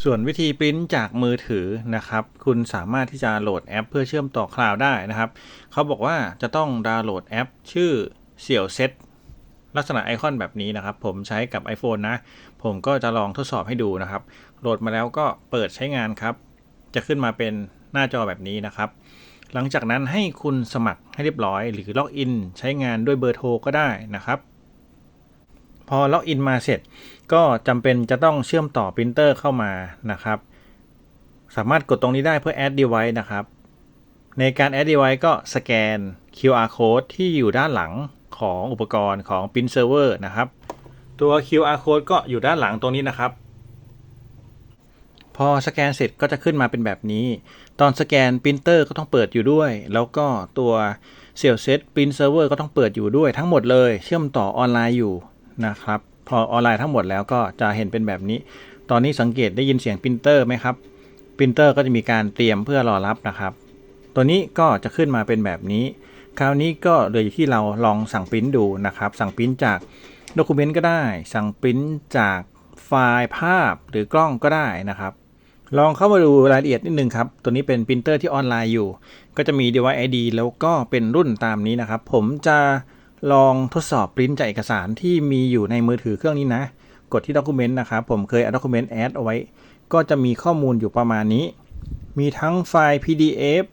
ส่วนวิธีปริ้นจากมือถือนะครับคุณสามารถที่จะโหลดแอปเพื่อเชื่อมต่อคลาวด์ได้นะครับเขาบอกว่าจะต้องดาวน์โหลดแอปชื่อเสี่ยวเซ็ตลักษณะไอคอนแบบนี้นะครับผมใช้กับ iPhone นะผมก็จะลองทดสอบให้ดูนะครับโหลดมาแล้วก็เปิดใช้งานครับจะขึ้นมาเป็นหน้าจอแบบนี้นะครับหลังจากนั้นให้คุณสมัครให้เรียบร้อยหรือล็อกอินใช้งานด้วยเบอร์โทรก็ได้นะครับพอล็อกอินมาเสร็จก็จำเป็นจะต้องเชื่อมต่อปรินเตอร์เข้ามานะครับสามารถกดตรงนี้ได้เพื่อ add device นะครับในการ add device ก็สแกน QR code ที่อยู่ด้านหลังของอุปกรณ์ของ Print Server นะครับตัว QR code ก็อยู่ด้านหลังตรงนี้นะครับพอสแกนเสร็จก็จะขึ้นมาเป็นแบบนี้ตอนสแกนปรินเตอร์ก็ต้องเปิดอยู่ด้วยแล้วก็ตัว Xiaoset Print Server ก็ต้องเปิดอยู่ด้วยทั้งหมดเลยเชื่อมต่อออนไลน์อยู่นะครับพอออนไลน์ทั้งหมดแล้วก็จะเห็นเป็นแบบนี้ตอนนี้สังเกตได้ยินเสียงปรินเตอร์ไหมครับปรินเตอร์ก็จะมีการเตรียมเพื่อรอรับนะครับตัวนี้ก็จะขึ้นมาเป็นแบบนี้คราวนี้ก็เหลืออยู่ที่เราลองสั่งปริ้นดูนะครับสั่งปริ้นจากDocument ก็ได้สั่งปริ้นจากไฟล์ภาพหรือกล้องก็ได้นะครับลองเข้ามาดูรายละเอียดนิดนึงครับตัวนี้เป็นปรินเตอร์ที่ออนไลน์อยู่ก็จะมี device ID แล้วก็เป็นรุ่นตามนี้นะครับผมจะลองทดสอบปริ้นจากเอกสารที่มีอยู่ในมือถือเครื่องนี้นะกดที่ Document นะครับผมเคยเอา Document add เอาไว้ก็จะมีข้อมูลอยู่ประมาณนี้มีทั้งไฟล์ PDF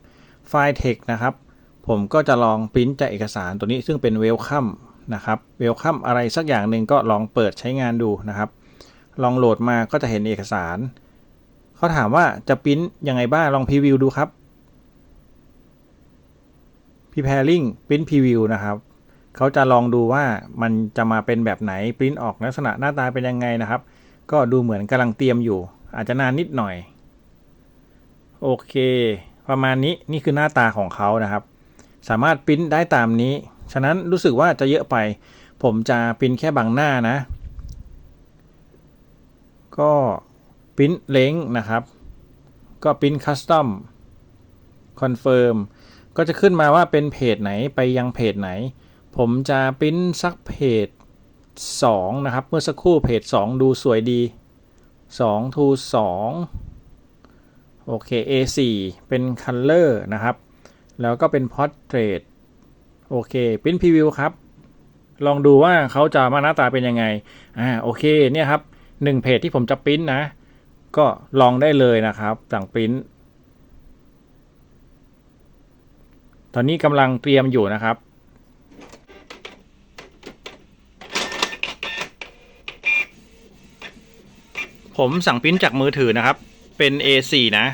ไฟล์ text นะครับผมก็จะลองปริ้นจากเอกสารตัวนี้ซึ่งเป็น Welcome นะครับ Welcome อะไรสักอย่างหนึ่งก็ลองเปิดใช้งานดูนะครับลองโหลดมาก็จะเห็นเอกสารเขาถามว่าจะปริ้นยังไงบ้างลองพรีวิวดูครับ Preparing Print Preview นะครับเขาจะลองดูว่ามันจะมาเป็นแบบไหนปริ้นออกลักษณะหน้าตาเป็นยังไงนะครับก็ดูเหมือนกำลังเตรียมอยู่อาจจะนานนิดหน่อยโอเคประมาณนี้นี่คือหน้าตาของเขานะครับสามารถปริ้นได้ตามนี้ฉะนั้นรู้สึกว่าจะเยอะไปผมจะปริ้นแค่บางหน้านะก็ปริ้นเล้งนะครับก็ปริ้นคัสตอมคอนเฟิร์มก็จะขึ้นมาว่าเป็นเพจไหนไปยังเพจไหนผมจะปริ้นสักเพจ2นะครับเมื่อสักครู่เพจ2ดูสวยดี2 to 2โอเค A4 เป็น Color นะครับแล้วก็เป็น Portrait โอเคปริ้นพรีวิวครับลองดูว่าเขาจะมาหน้าตาเป็นยังไงโอเคเนี่ยครับ1เพจที่ผมจะปริ้นนะก็ลองได้เลยนะครับสั่งปริ้นตอนนี้กำลังเตรียมอยู่นะครับผมสั่งปริ้นจากมือถือนะครับเป็น A4 นะ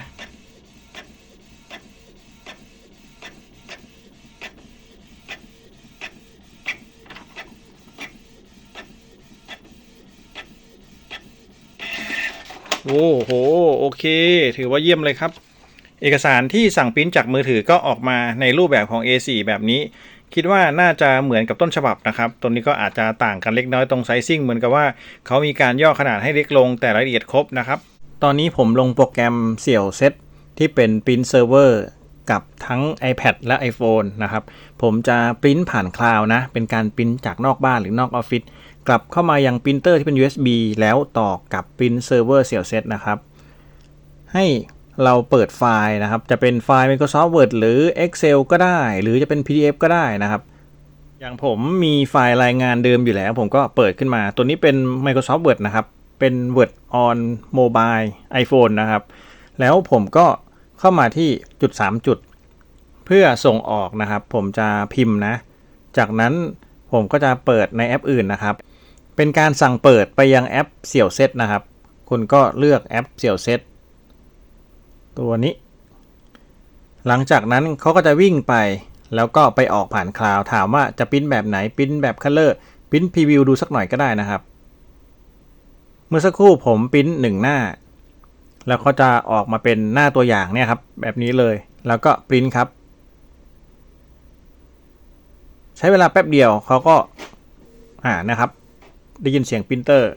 โอ้โหโอเคถือว่าเยี่ยมเลยครับเอกสารที่สั่งปริ้นจากมือถือก็ออกมาในรูปแบบของ A4 แบบนี้คิดว่าน่าจะเหมือนกับต้นฉบับนะครับตรงนี้ก็อาจจะต่างกันเล็กน้อยตรงไซซิ่งเหมือนกับว่าเขามีการย่อขนาดให้เล็กลงแต่รายละเอียดครบนะครับตอนนี้ผมลงโปรแกรมเสี่ยวเซตที่เป็นปริ้นเซิร์ฟเวอร์กับทั้ง iPad และ iPhone นะครับผมจะปริ้นผ่านคลาวด์นะเป็นการปริ้นจากนอกบ้านหรือนอกออฟฟิศกลับเข้ามายังปรินเตอร์ที่เป็น USB แล้วต่อกับปริ้นเซิร์ฟเวอร์เสี่ยวเซตนะครับให้เราเปิดไฟล์นะครับจะเป็นไฟล์ Microsoft Word หรือ Excel ก็ได้หรือจะเป็น PDF ก็ได้นะครับอย่างผมมีไฟล์รายงานเดิมอยู่แล้วผมก็เปิดขึ้นมาตัวนี้เป็น Microsoft Word นะครับเป็น Word on Mobile iPhone นะครับแล้วผมก็เข้ามาที่จุด3จุดเพื่อส่งออกนะครับผมจะพิมพ์นะจากนั้นผมก็จะเปิดในแอปอื่นนะครับเป็นการสั่งเปิดไปยังแอปเสี่ยวเซตนะครับคุณก็เลือกแอปเสี่ยวเซตตัวนี้หลังจากนั้นเขาก็จะวิ่งไปแล้วก็ไปออกผ่านคลาวด์ถามว่าจะปริ้นแบบไหนปริ้นแบบ Color ปริ้นพรีวิวดูสักหน่อยก็ได้นะครับเมื่อสักครู่ผมปริ้น1หน้าแล้วเขาจะออกมาเป็นหน้าตัวอย่างเนี่ยครับแบบนี้เลยแล้วก็ปริ้นครับใช้เวลาแป๊บเดียวเขาก็นะครับได้ยินเสียงปรินเตอร์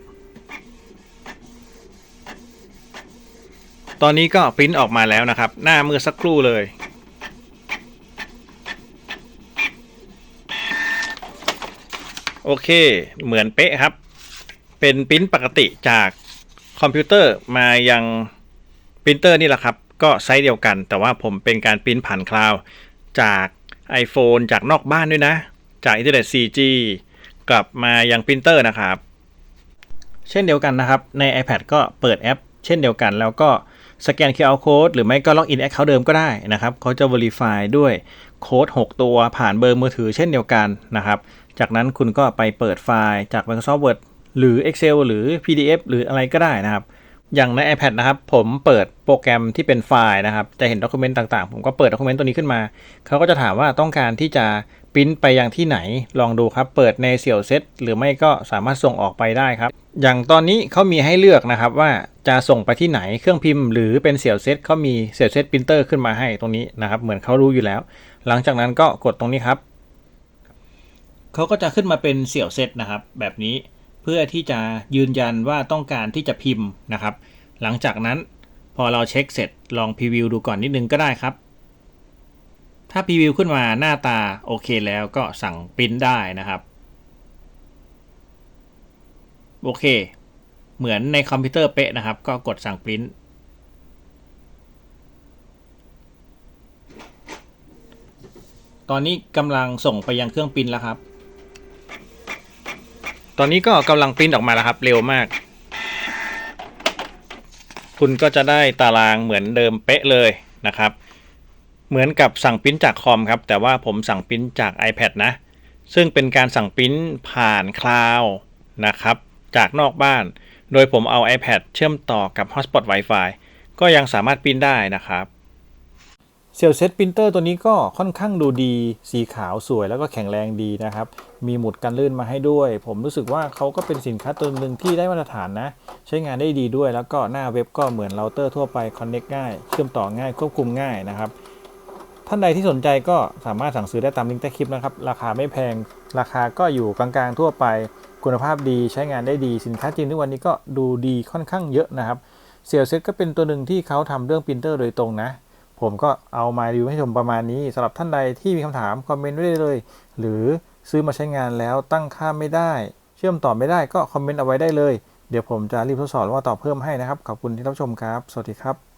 ตอนนี้ก็ปริ้นออกมาแล้วนะครับหน้าเมื่อสักครู่เลยโอเคเหมือนเป๊ะครับเป็นปริ้นปกติจาก คอมพิวเตอร์มายังปรินเตอร์นี่แหละครับก็ไซส์เดียวกันแต่ว่าผมเป็นการปริ้นผ่านคลาวด์จาก iPhone จากนอกบ้านด้วยนะจากอินเทอร์เน็ต 4G กลับมายังปรินเตอร์นะครับเช่นเดียวกันนะครับใน iPad ก็เปิดแอปเช่นเดียวกันแล้วก็สแกน QR Code หรือไม่ก็ล็อกอิน Account เดิมก็ได้นะครับเขาจะ Verify ด้วยโค้ด6ตัวผ่านเบอร์มือถือเช่นเดียวกันนะครับจากนั้นคุณก็ไปเปิดไฟล์จาก Microsoft Word หรือ Excel หรือ PDF หรืออะไรก็ได้นะครับอย่างใน iPad นะครับผมเปิดโปรแกรมที่เป็นไฟล์นะครับจะเห็นด็อกิเมนต์ต่างๆผมก็เปิดด็อกิเมนต์ตัวนี้ขึ้นมาเขาก็จะถามว่าต้องการที่จะปริ้นไปยังที่ไหนลองดูครับเปิดในเสี่ยวเซตหรือไม่ก็สามารถส่งออกไปได้ครับอย่างตอนนี้เขามีให้เลือกนะครับว่าจะส่งไปที่ไหนเครื่องพิมพ์หรือเป็นเสี่ยวเซตเขามีเสี่ยวเซตปรินเตอร์ขึ้นมาให้ตรงนี้นะครับเหมือนเขารู้อยู่แล้วหลังจากนั้นก็กดตรงนี้ครับเขาก็จะขึ้นมาเป็นเสี่ยวเซตนะครับแบบนี้เพื่อที่จะยืนยันว่าต้องการที่จะพิมพ์นะครับหลังจากนั้นพอเราเช็คเสร็จลองพรีวิวดูก่อนนิดนึงก็ได้ครับถ้าพรีวิวขึ้นมาหน้าตาโอเคแล้วก็สั่งปริ้นได้นะครับโอเคเหมือนในคอมพิวเตอร์เป๊ะนะครับก็กดสั่งปริ้นตอนนี้กำลังส่งไปยังเครื่องปริ้นแล้วครับตอนนี้ก็กำลังปริ้นออกมาแล้วครับเร็วมากคุณก็จะได้ตารางเหมือนเดิมเป๊ะเลยนะครับเหมือนกับสั่งปริ้นจากคอมครับแต่ว่าผมสั่งปริ้นจาก iPad นะซึ่งเป็นการสั่งปริ้นผ่านคลาวด์นะครับจากนอกบ้านโดยผมเอา iPad เชื่อมต่อกับ Hotspot Wi-Fi ก็ยังสามารถปริ้นได้นะครับเซลเซตปรินเตอร์ตัวนี้ก็ค่อนข้างดูดีสีขาวสวยแล้วก็แข็งแรงดีนะครับมีหมุดกันลื่นมาให้ด้วยผมรู้สึกว่าเขาก็เป็นสินค้าตัวหนึ่งที่ได้มาตรฐานนะใช้งานได้ดีด้วยแล้วก็หน้าเว็บก็เหมือนเราเตอร์ทั่วไปคอนเน็กง่ายเชื่อมต่อง่ายควบคุมง่ายนะครับท่านใดที่สนใจก็สามารถสั่งซื้อได้ตามลิงก์ใต้คลิปนะครับราคาไม่แพงราคาก็อยู่กลางๆทั่วไปคุณภาพดีใช้งานได้ดีสินค้าจีนทุกวันนี้ก็ดูดีค่อนข้างเยอะนะครับเซลเซตก็เป็นตัวหนึ่งที่เขาทำเรื่องปรินเตอร์โดยตรงนะผมก็เอามารีวิวให้ชมประมาณนี้สำหรับท่านใดที่มีคำถามคอมเมนต์ไว้ได้เลยหรือซื้อมาใช้งานแล้วตั้งค่าไม่ได้เชื่อมต่อไม่ได้ก็คอมเมนต์เอาไว้ได้เลยเดี๋ยวผมจะรีบทดสอบว่าตอบเพิ่มให้นะครับขอบคุณที่รับชมครับสวัสดีครับ